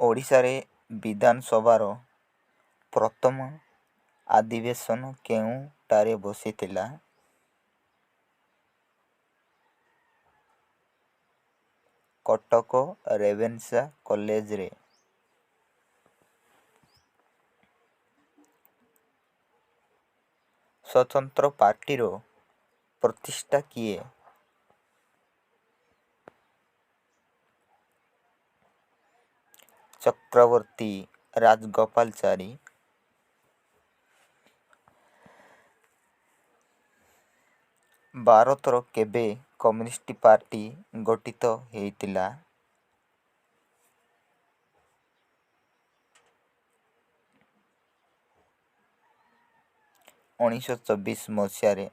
ଓଡ଼ିଶାରେ ବିଧାନସଭାର ପ୍ରଥମ ଅଧିବେଶନ କେଉଁଠାରେ ବସିଥିଲା? କଟକ ରେଭେନ୍ସା କଲେଜରେ। ସ୍ୱତନ୍ତ୍ର ପାର୍ଟିର ପ୍ରତିଷ୍ଠା କିଏ? ଚକ୍ରବର୍ତ୍ତୀ ରାଜଗୋପାଳାଚାରୀ। ଭାରତର କେବେ କମ୍ୟୁନିଷ୍ଟ ପାର୍ଟି ଗଠିତ ହୋଇଥିଲା? 1924 ମସିହାରେ।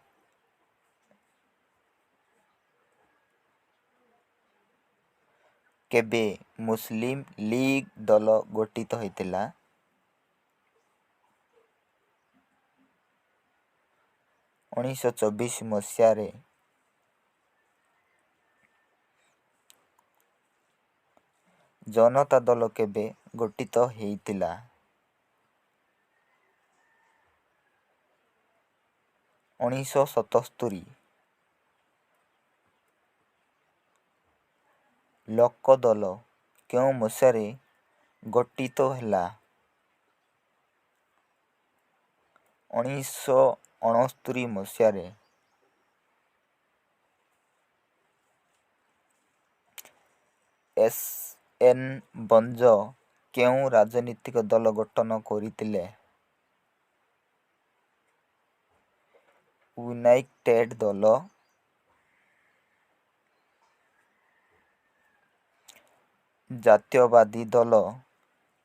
କେବେ ମୁସଲିମ ଲିଗ୍ ଦଳ ଗଠିତ ହୋଇଥିଲା? 1924 ମସିହାରେ। ଜନତା ଦଳ କେବେ ଗଠିତ ହୋଇଥିଲା? 1977। ଲୋକଦଳ କେଉଁ ମସିହାରେ ଗଠିତ ହେଲା? 1969 ମସିହାରେ। ଏସ୍.ଏନ୍. ଭଞ୍ଜ କେଉଁ ରାଜନୈତିକ ଦଳ ଗଠନ କରିଥିଲେ? ୟୁନାଇଟେଡ୍ ଦଳ। ଜାତୀୟବାଦୀ ଦଳ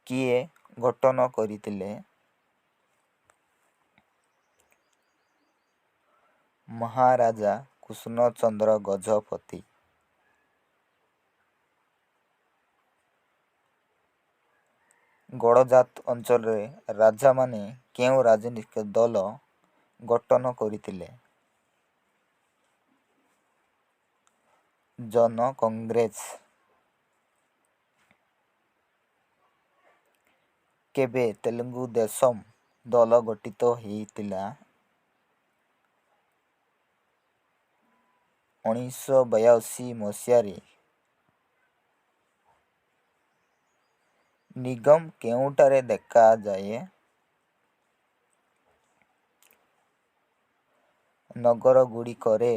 କିଏ ଗଠନ କରିଥିଲେ? ମହାରାଜା କୃଷ୍ଣଚନ୍ଦ୍ର ଗଜପତି। ଗଡ଼ଜାତ ଅଞ୍ଚଳରେ ରାଜାମାନେ କେଉଁ ରାଜନୈତିକ ଦଳ ଗଠନ କରିଥିଲେ? ଜନ କଂଗ୍ରେସ। କେବେ ତେଲୁଗୁ ଦେଶମ ଦଳ ଗଠିତ ହୋଇଥିଲା? 1982 ମସିହାରେ। ନିଗମ କେଉଁଠାରେ ଦେଖାଯାଏ? ନଗରଗୁଡ଼ିକରେ।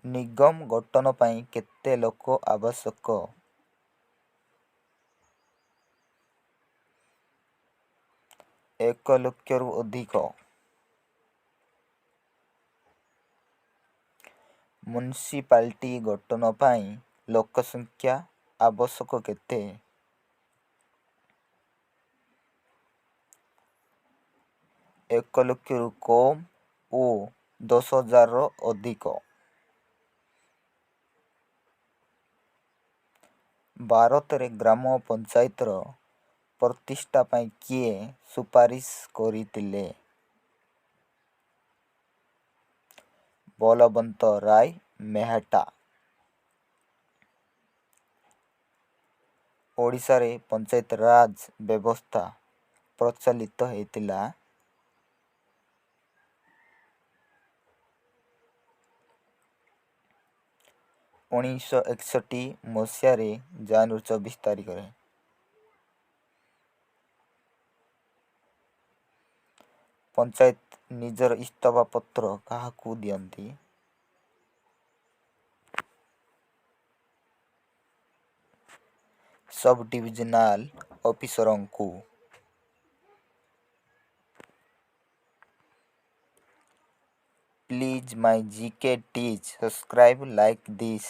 ନିଗମ ଗଠନ ପାଇଁ କେତେ ଲୋକ ଆବଶ୍ୟକ? 1 ଲକ୍ଷରୁ ଅଧିକ। ମ୍ୟୁନିସିପାଲିଟି ଗଠନ ପାଇଁ ଲୋକସଂଖ୍ୟା ଆବଶ୍ୟକ କେତେ? 1 ଲକ୍ଷରୁ କମ୍ ଓ 10,000ରୁ ଅଧିକ। ଭାରତରେ ଗ୍ରାମ ପଞ୍ଚାୟତର ପ୍ରତିଷ୍ଠା ପାଇଁ କିଏ ସୁପାରିଶ କରିଥିଲେ? ବଳବନ୍ତ ରାୟ ମେହେଟ୍ଟା। ଓଡ଼ିଶାରେ ପଞ୍ଚାୟତରାଜ ବ୍ୟବସ୍ଥା ପ୍ରଚଳିତ ହୋଇଥିଲା? 1961 ମସିହାରେ ଜାନୁଆରୀ 24 ତାରିଖରେ। ପଞ୍ଚାୟତ ନିଜର ଇସ୍ତଫା ପତ୍ର କାହାକୁ ଦିଅନ୍ତି? ସବ୍ ଡିଭିଜନାଲ ଅଫିସରଙ୍କୁ। Please my GK teach. Subscribe like this.